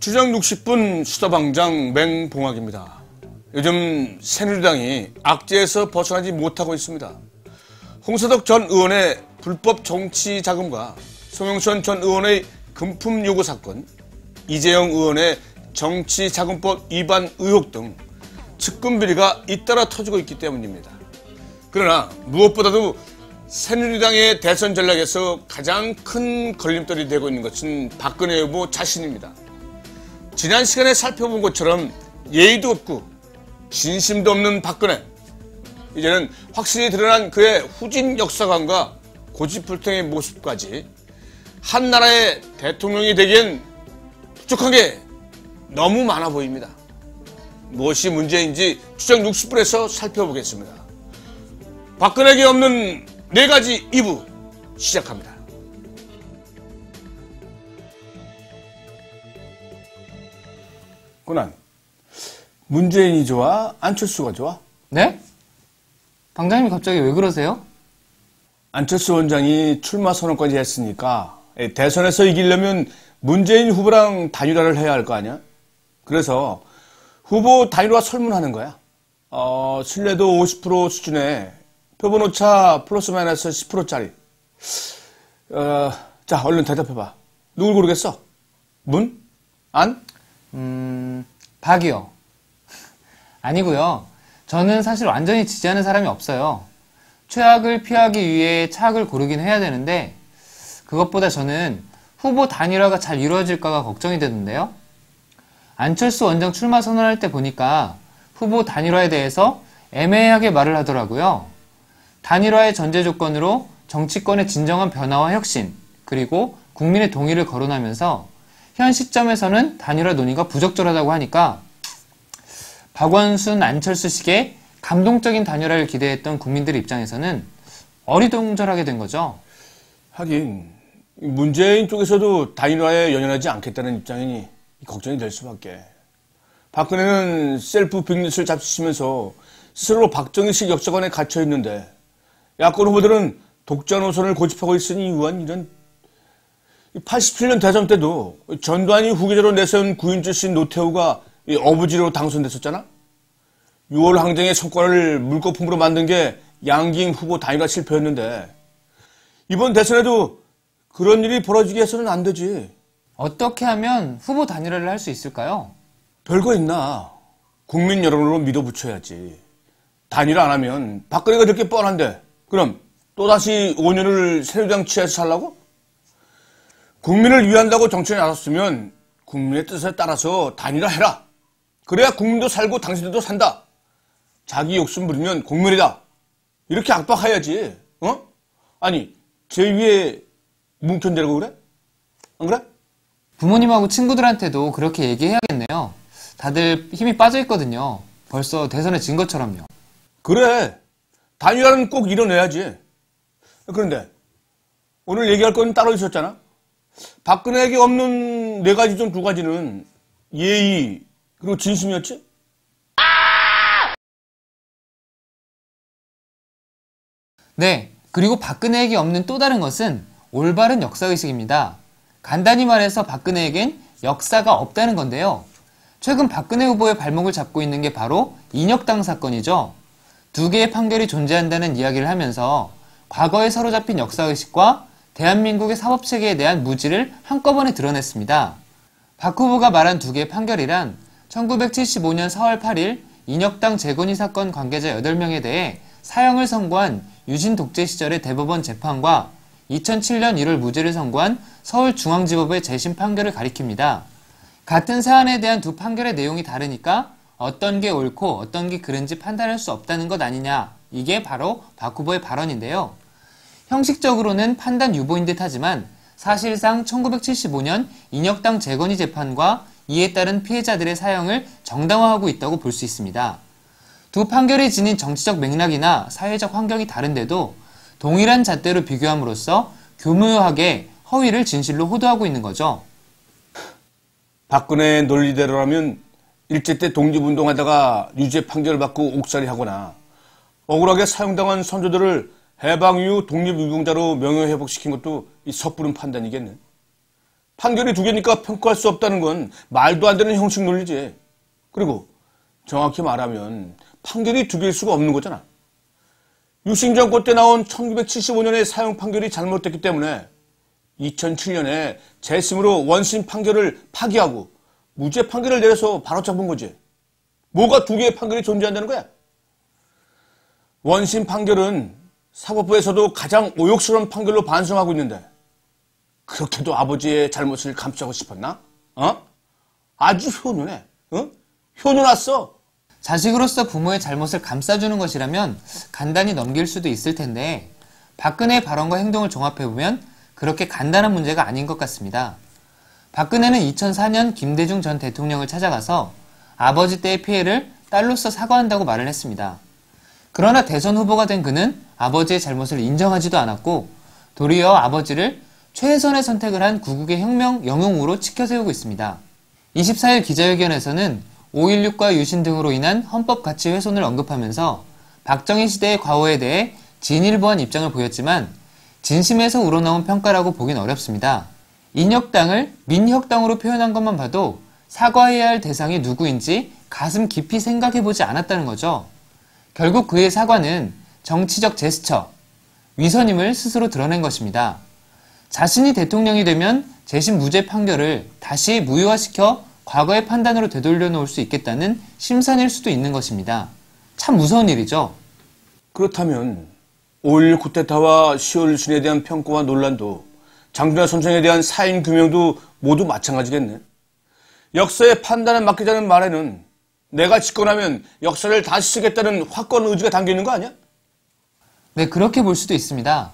추정 60분 수도방장 맹봉학입니다. 요즘 새누리당이 악재에서 벗어나지 못하고 있습니다. 홍서덕 전 의원의 불법 정치 자금과 송영선 전 의원의 금품 요구 사건, 이재용 의원의 정치자금법 위반 의혹 등 측근 비리가 잇따라 터지고 있기 때문입니다. 그러나 무엇보다도 새누리당의 대선 전략에서 가장 큰 걸림돌이 되고 있는 것은 박근혜 후보 자신입니다. 지난 시간에 살펴본 것처럼 예의도 없고 진심도 없는 박근혜. 이제는 확실히 드러난 그의 후진 역사관과 고집불통의 모습까지 한 나라의 대통령이 되기엔 부족한 게 너무 많아 보입니다. 무엇이 문제인지 추정 60분에서 살펴보겠습니다. 박근혜에게 없는 4가지 2부 시작합니다. 고난, 문재인이 좋아? 안철수가 좋아? 네? 당장님이 갑자기 왜 그러세요? 안철수 원장이 출마 선언까지 했으니까 대선에서 이기려면 문재인 후보랑 단일화를 해야 할 거 아니야? 그래서 후보 단일화 설문하는 거야. 신뢰도 50% 수준에 표본 오차 플러스 마이너스 10%짜리. 자, 얼른 대답해봐. 누굴 고르겠어? 문? 안? 박이요. 아니고요. 저는 사실 완전히 지지하는 사람이 없어요. 최악을 피하기 위해 차악을 고르긴 해야 되는데 그것보다 저는 후보 단일화가 잘 이루어질까가 걱정이 되는데요. 안철수 원장 출마 선언할 때 보니까 후보 단일화에 대해서 애매하게 말을 하더라고요. 단일화의 전제 조건으로 정치권의 진정한 변화와 혁신, 그리고 국민의 동의를 거론하면서 현 시점에서는 단일화 논의가 부적절하다고 하니까 박원순, 안철수식의 감동적인 단일화를 기대했던 국민들 입장에서는 어리둥절하게 된 거죠. 하긴 문재인 쪽에서도 단일화에 연연하지 않겠다는 입장이니 걱정이 될 수밖에. 박근혜는 셀프 빅리스를 잡수시면서 스스로 박정희식 역사관에 갇혀 있는데 야권 후보들은 독자 노선을 고집하고 있으니 이유한 이런 87년 대선 때도 전두환이 후계자로 내세운 구인 출신 노태우가 어부지로 당선됐었잖아. 6월 항쟁의 성과를 물거품으로 만든 게 양김 후보 단일화 실패였는데 이번 대선에도 그런 일이 벌어지게 해서는 안 되지. 어떻게 하면 후보 단일화를 할 수 있을까요? 별거 있나. 국민 여론으로 밀어붙여야지. 단일화 안 하면 박근혜가 될 게 뻔한데 그럼 또다시 5년을 새누리당 치에서 살라고? 국민을 위한다고 정치에 나섰으면 국민의 뜻에 따라서 단일화해라. 그래야 국민도 살고 당신들도 산다. 자기 욕심 부리면 공멸이다. 이렇게 압박해야지. 아니 제 위에 뭉천대라고 그래? 안 그래? 부모님하고 친구들한테도 그렇게 얘기해야겠네요. 다들 힘이 빠져있거든요. 벌써 대선에 진 것처럼요. 그래. 단일화는 꼭 이뤄내야지. 그런데 오늘 얘기할 건 따로 있었잖아. 박근혜에게 없는 4가지 중 2가지는 예의 그리고 진심이었지? 네, 그리고 박근혜에게 없는 또 다른 것은 올바른 역사의식입니다. 간단히 말해서 박근혜에겐 역사가 없다는 건데요. 최근 박근혜 후보의 발목을 잡고 있는 게 바로 인혁당 사건이죠. 2개의 판결이 존재한다는 이야기를 하면서 과거에 사로잡힌 역사의식과 대한민국의 사법체계에 대한 무지를 한꺼번에 드러냈습니다. 박 후보가 말한 2개의 판결이란 1975년 4월 8일 인혁당 재건이 사건 관계자 8명에 대해 사형을 선고한 유신 독재 시절의 대법원 재판과 2007년 1월 무죄를 선고한 서울중앙지법의 재심 판결을 가리킵니다. 같은 사안에 대한 2 판결의 내용이 다르니까 어떤 게 옳고 어떤 게 그른지 판단할 수 없다는 것 아니냐. 이게 바로 박 후보의 발언인데요. 형식적으로는 판단 유보인 듯 하지만 사실상 1975년 인혁당 재건이 재판과 이에 따른 피해자들의 사형을 정당화하고 있다고 볼 수 있습니다. 2 판결이 지닌 정치적 맥락이나 사회적 환경이 다른데도 동일한 잣대로 비교함으로써 교묘하게 허위를 진실로 호도하고 있는 거죠. 박근혜의 논리대로라면 일제 때 독립운동하다가 유죄 판결을 받고 옥살이하거나 억울하게 사형당한 선조들을 해방 이후 독립유공자로 명예회복시킨 것도 이 섣부른 판단이겠네. 판결이 두 개니까 평가할 수 없다는 건 말도 안 되는 형식 논리지. 그리고 정확히 말하면 판결이 두 개일 수가 없는 거잖아. 유신 정권 때 나온 1975년의 사형 판결이 잘못됐기 때문에 2007년에 재심으로 원심 판결을 파기하고 무죄 판결을 내려서 바로잡은 거지. 뭐가 두 개의 판결이 존재한다는 거야? 원심 판결은 사법부에서도 가장 모욕스러운 판결로 반성하고 있는데 그렇게도 아버지의 잘못을 감추고 싶었나? 아주 효눈해. 효눈 왔어. 자식으로서 부모의 잘못을 감싸주는 것이라면 간단히 넘길 수도 있을 텐데 박근혜의 발언과 행동을 종합해보면 그렇게 간단한 문제가 아닌 것 같습니다. 박근혜는 2004년 김대중 전 대통령을 찾아가서 아버지 때의 피해를 딸로서 사과한다고 말을 했습니다. 그러나 대선 후보가 된 그는 아버지의 잘못을 인정하지도 않았고 도리어 아버지를 최선의 선택을 한 구국의 혁명 영웅으로 치켜세우고 있습니다. 24일 기자회견에서는 5.16과 유신 등으로 인한 헌법 가치 훼손을 언급하면서 박정희 시대의 과오에 대해 진일보한 입장을 보였지만 진심에서 우러나온 평가라고 보긴 어렵습니다. 인혁당을 민혁당으로 표현한 것만 봐도 사과해야 할 대상이 누구인지 가슴 깊이 생각해보지 않았다는 거죠. 결국 그의 사과는 정치적 제스처, 위선임을 스스로 드러낸 것입니다. 자신이 대통령이 되면 재심 무죄 판결을 다시 무효화시켜 과거의 판단으로 되돌려 놓을 수 있겠다는 심산일 수도 있는 것입니다. 참 무서운 일이죠. 그렇다면 5.16 쿠데타와 10월 유신에 대한 평가와 논란도 장준하 선생에 대한 사인 규명도 모두 마찬가지겠네. 역사의 판단을 맡기자는 말에는 내가 집권하면 역사를 다시 쓰겠다는 확고한 의지가 담겨있는 거 아니야? 네, 그렇게 볼 수도 있습니다.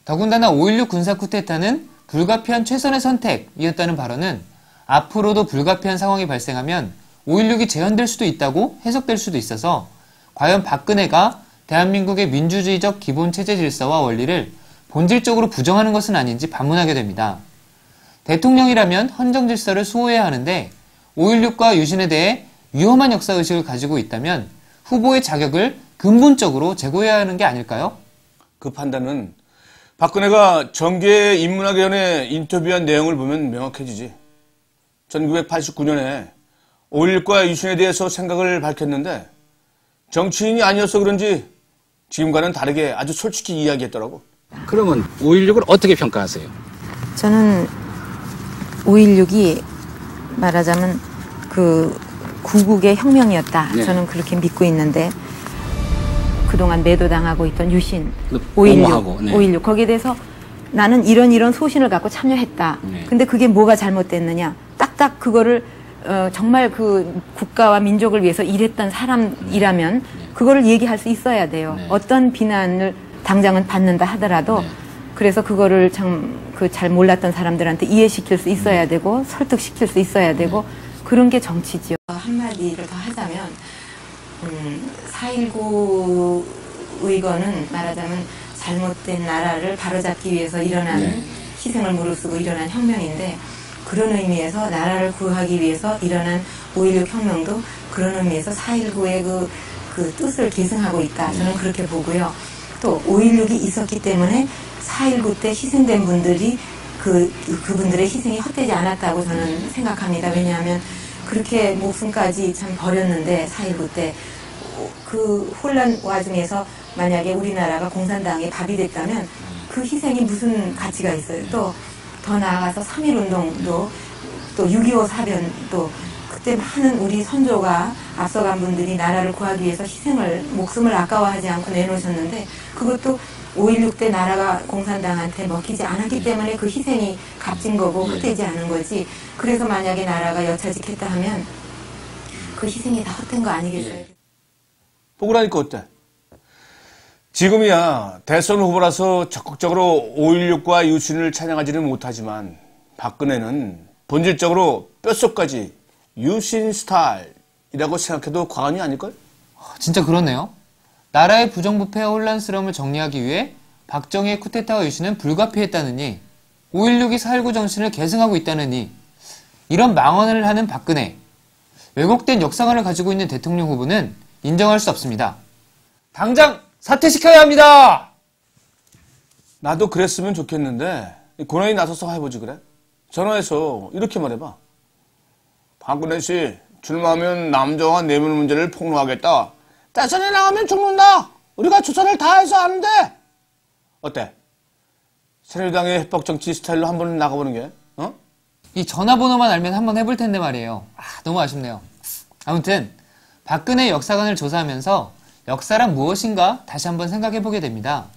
더군다나 5.16 군사 쿠데타는 불가피한 최선의 선택이었다는 발언은 앞으로도 불가피한 상황이 발생하면 5.16이 재현될 수도 있다고 해석될 수도 있어서 과연 박근혜가 대한민국의 민주주의적 기본체제 질서와 원리를 본질적으로 부정하는 것은 아닌지 반문하게 됩니다. 대통령이라면 헌정 질서를 수호해야 하는데 5.16과 유신에 대해 위험한 역사의식을 가지고 있다면 후보의 자격을 근본적으로 제고해야 하는 게 아닐까요? 그 판단은 박근혜가 정계에 입문하기 전에 인터뷰한 내용을 보면 명확해지지. 1989년에 5.16과 유신에 대해서 생각을 밝혔는데 정치인이 아니어서 그런지 지금과는 다르게 아주 솔직히 이야기했더라고. 그러면 5.16을 어떻게 평가하세요? 저는 5.16이 말하자면 그 구국의 혁명이었다. 네. 저는 그렇게 믿고 있는데 그동안 매도당하고 있던 유신, 옹호하고, 5.16, 네. 5.16 거기에 대해서 나는 이런 소신을 갖고 참여했다. 네. 근데 그게 뭐가 잘못됐느냐? 딱딱 그거를 정말 그 국가와 민족을 위해서 일했던 사람이라면 그거를 얘기할 수 있어야 돼요. 네. 어떤 비난을 당장은 받는다 하더라도 네. 그래서 그거를 참 그 잘 몰랐던 사람들한테 이해시킬 수 있어야 되고 설득시킬 수 있어야 되고 그런 게 정치지요. 한마디를 더 하자면 4.19 의거는 말하자면 잘못된 나라를 바로잡기 위해서 일어난 네. 희생을 무릅쓰고 일어난 혁명인데 그런 의미에서 나라를 구하기 위해서 일어난 5.16 혁명도 그런 의미에서 4.19의 그 뜻을 계승하고 있다. 저는 그렇게 보고요. 또 5.16이 있었기 때문에 4.19 때 희생된 분들이 그분들의 희생이 헛되지 않았다고 저는 생각합니다. 왜냐하면 그렇게 목숨까지 참 버렸는데 4.19 때 그 혼란 와중에서 만약에 우리나라가 공산당에 밥이 됐다면 그 희생이 무슨 가치가 있어요. 또 더 나아가서 3.1운동도 또 6.25 사변도 그때 많은 우리 선조가 앞서간 분들이 나라를 구하기 위해서 목숨을 아까워하지 않고 내놓으셨는데 그것도 5.16 때 나라가 공산당한테 먹히지 않았기 때문에 그 희생이 값진 거고 헛되지 않은 거지. 그래서 만약에 나라가 여차직했다 하면 그 희생이 다 헛된 거 아니겠어요? 보고 나니까 어때? 지금이야 대선 후보라서 적극적으로 5.16과 유신을 찬양하지는 못하지만 박근혜는 본질적으로 뼛속까지 유신 스타일이라고 생각해도 과언이 아닐걸? 진짜 그러네요. 나라의 부정부패와 혼란스러움을 정리하기 위해 박정희의 쿠데타와 유신은 불가피했다느니 5.16이 4.19 정신을 계승하고 있다느니 이런 망언을 하는 박근혜. 왜곡된 역사관을 가지고 있는 대통령 후보는 인정할 수 없습니다. 당장 사퇴시켜야 합니다. 나도 그랬으면 좋겠는데 고난이 나서서 해보지 그래? 전화해서 이렇게 말해봐. 박근혜 씨, 출마하면 남자와 내물 문제를 폭로하겠다. 대선에 나가면 죽는다. 우리가 조사를 다 해서 아는데. 어때? 새누리당의 협박정치 스타일로 한번 나가보는 게, 어? 이 전화번호만 알면 한번 해볼 텐데 말이에요. 너무 아쉽네요. 아무튼 박근혜 역사관을 조사하면서 역사란 무엇인가 다시 한번 생각해보게 됩니다.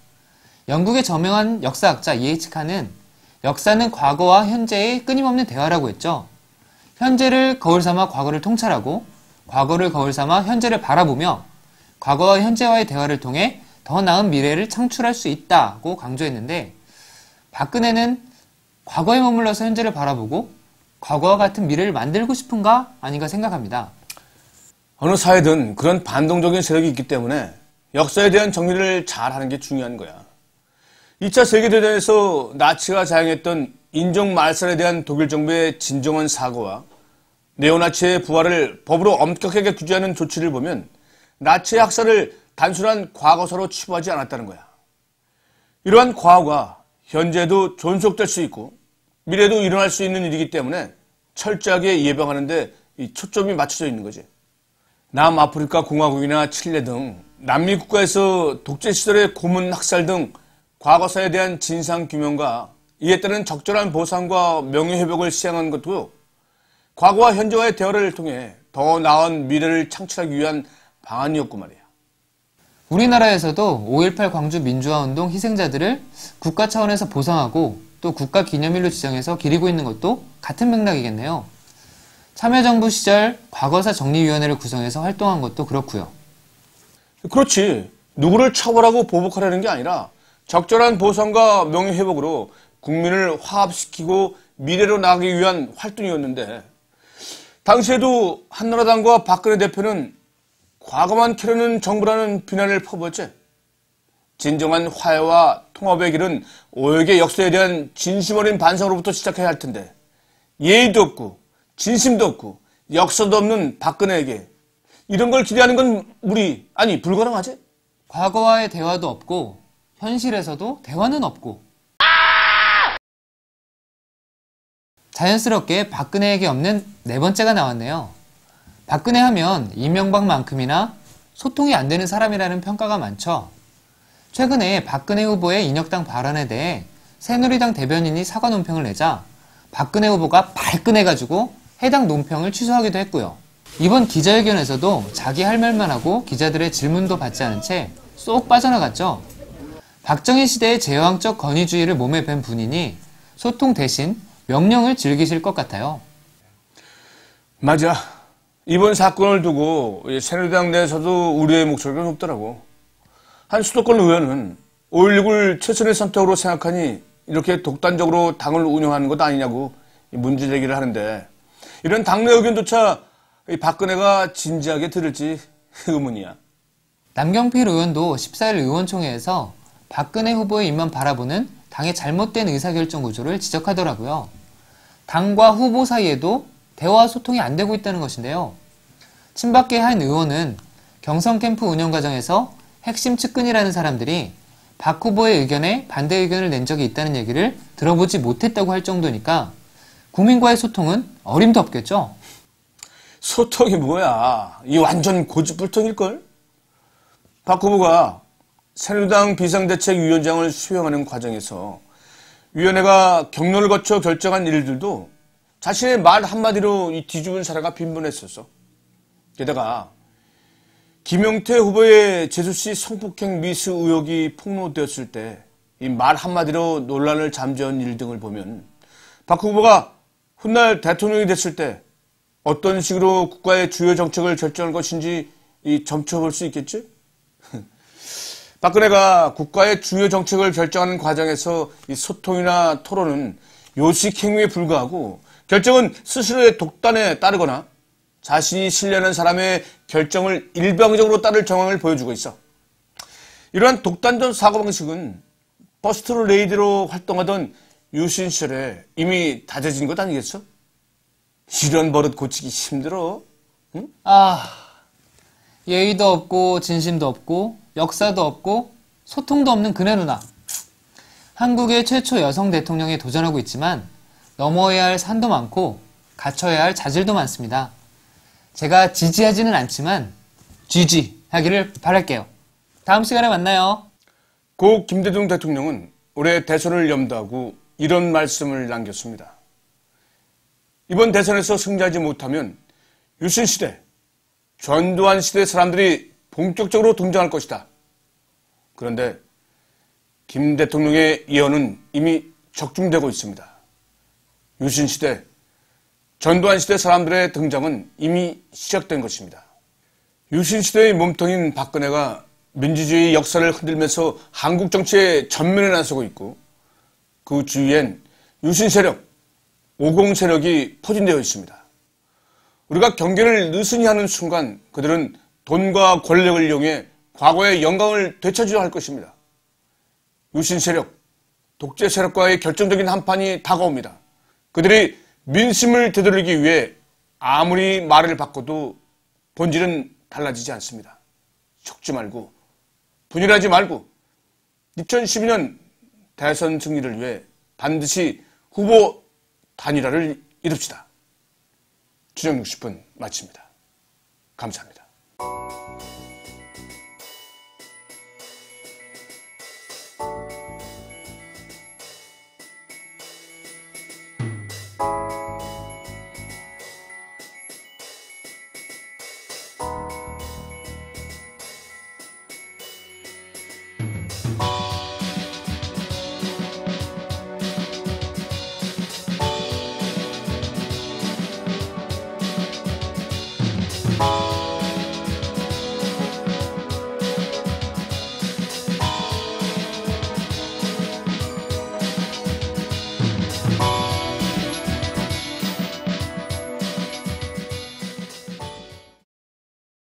영국의 저명한 역사학자 E.H. 칸은 역사는 과거와 현재의 끊임없는 대화라고 했죠. 현재를 거울 삼아 과거를 통찰하고 과거를 거울 삼아 현재를 바라보며 과거와 현재와의 대화를 통해 더 나은 미래를 창출할 수 있다고 강조했는데, 박근혜는 과거에 머물러서 현재를 바라보고 과거와 같은 미래를 만들고 싶은가 아닌가 생각합니다. 어느 사회든 그런 반동적인 세력이 있기 때문에 역사에 대한 정리를 잘 하는 게 중요한 거야. 2차 세계대전에서 나치가 자행했던 인종 말살에 대한 독일 정부의 진정한 사고와 네오나치의 부활을 법으로 엄격하게 규제하는 조치를 보면 나치의 학살을 단순한 과거사로 치부하지 않았다는 거야. 이러한 과거가 현재도 존속될 수 있고 미래도 일어날 수 있는 일이기 때문에 철저하게 예방하는데 이 초점이 맞춰져 있는 거지. 남아프리카 공화국이나 칠레 등 남미 국가에서 독재 시절의 고문 학살 등 과거사에 대한 진상 규명과 이에 따른 적절한 보상과 명예회복을 시행한 것도 과거와 현재와의 대화를 통해 더 나은 미래를 창출하기 위한 방안이었고 말이야. 우리나라에서도 5.18 광주 민주화운동 희생자들을 국가 차원에서 보상하고 또 국가기념일로 지정해서 기리고 있는 것도 같은 맥락이겠네요. 참여정부 시절 과거사 정리위원회를 구성해서 활동한 것도 그렇고요. 그렇지. 누구를 처벌하고 보복하려는 게 아니라 적절한 보상과 명예회복으로 국민을 화합시키고 미래로 나가기 위한 활동이었는데, 당시에도 한나라당과 박근혜 대표는 과거만 캐려는 정부라는 비난을 퍼부었지. 진정한 화해와 통합의 길은 오역의 역사에 대한 진심 어린 반성으로부터 시작해야 할 텐데, 예의도 없고 진심도 없고 역사도 없는 박근혜에게 이런 걸 기대하는 건 아니 불가능하지? 과거와의 대화도 없고 현실에서도 대화는 없고, 자연스럽게 박근혜에게 없는 네 번째가 나왔네요. 박근혜 하면 이명박만큼이나 소통이 안 되는 사람이라는 평가가 많죠. 최근에 박근혜 후보의 인혁당 발언에 대해 새누리당 대변인이 사과 논평을 내자 박근혜 후보가 발끈해가지고 해당 논평을 취소하기도 했고요. 이번 기자회견에서도 자기 할 말만 하고 기자들의 질문도 받지 않은 채 쏙 빠져나갔죠. 박정희 시대의 제왕적 권위주의를 몸에 밴 분이니 소통 대신 명령을 즐기실 것 같아요. 맞아. 이번 사건을 두고 새누리당 내에서도 우려의 목소리가 높더라고. 한 수도권 의원은 5.16을 최선의 선택으로 생각하니 이렇게 독단적으로 당을 운영하는 것 아니냐고 문제 제기를 하는데, 이런 당내 의견조차 박근혜가 진지하게 들을지 의문이야. 남경필 의원도 14일 의원총회에서 박근혜 후보의 입만 바라보는 당의 잘못된 의사결정 구조를 지적하더라고요. 당과 후보 사이에도 대화 소통이 안 되고 있다는 것인데요. 친박계 한 의원은 경선 캠프 운영 과정에서 핵심 측근이라는 사람들이 박 후보의 의견에 반대 의견을 낸 적이 있다는 얘기를 들어보지 못했다고 할 정도니까 국민과의 소통은 어림도 없겠죠? 소통이 뭐야. 이 완전 고집불통일걸? 박 후보가 새누리당 비상대책위원장을 수행하는 과정에서 위원회가 격론을 거쳐 결정한 일들도 자신의 말 한마디로 뒤집은 사례가 빈번했었어. 게다가 김용태 후보의 제주시 성폭행 미수 의혹이 폭로되었을 때 이 말 한마디로 논란을 잠재운 일 등을 보면 박 후보가 훗날 대통령이 됐을 때 어떤 식으로 국가의 주요 정책을 결정할 것인지 점쳐볼 수 있겠지? 박근혜가 국가의 주요 정책을 결정하는 과정에서 이 소통이나 토론은 요식 행위에 불과하고 결정은 스스로의 독단에 따르거나 자신이 신뢰하는 사람의 결정을 일방적으로 따를 정황을 보여주고 있어. 이러한 독단적 사고방식은 버스트 레이디로 활동하던 유신 시절에 이미 다져진 것 아니겠어? 이런 버릇 고치기 힘들어. 응? 예의도 없고 진심도 없고 역사도 없고 소통도 없는 그네 누나. 한국의 최초 여성 대통령에 도전하고 있지만 넘어야 할 산도 많고 갖춰야 할 자질도 많습니다. 제가 지지하지는 않지만 지지하기를 바랄게요. 다음 시간에 만나요. 고 김대중 대통령은 올해 대선을 염두하고 이런 말씀을 남겼습니다. 이번 대선에서 승리하지 못하면 유신시대, 전두환 시대 사람들이 본격적으로 등장할 것이다. 그런데 김 대통령의 예언은 이미 적중되고 있습니다. 유신시대, 전두환 시대 사람들의 등장은 이미 시작된 것입니다. 유신시대의 몸통인 박근혜가 민주주의 역사를 흔들면서 한국 정치의 전면에 나서고 있고 그 주위엔 유신 세력, 오공 세력이 포진되어 있습니다. 우리가 경계를 느슨히 하는 순간 그들은 돈과 권력을 이용해 과거의 영광을 되찾으려 할 것입니다. 유신 세력, 독재 세력과의 결정적인 한판이 다가옵니다. 그들이 민심을 되돌리기 위해 아무리 말을 바꿔도 본질은 달라지지 않습니다. 속지 말고 분열하지 말고 2012년 대선 승리를 위해 반드시 후보 단일화를 이룹시다. 주정 60분 마칩니다. 감사합니다.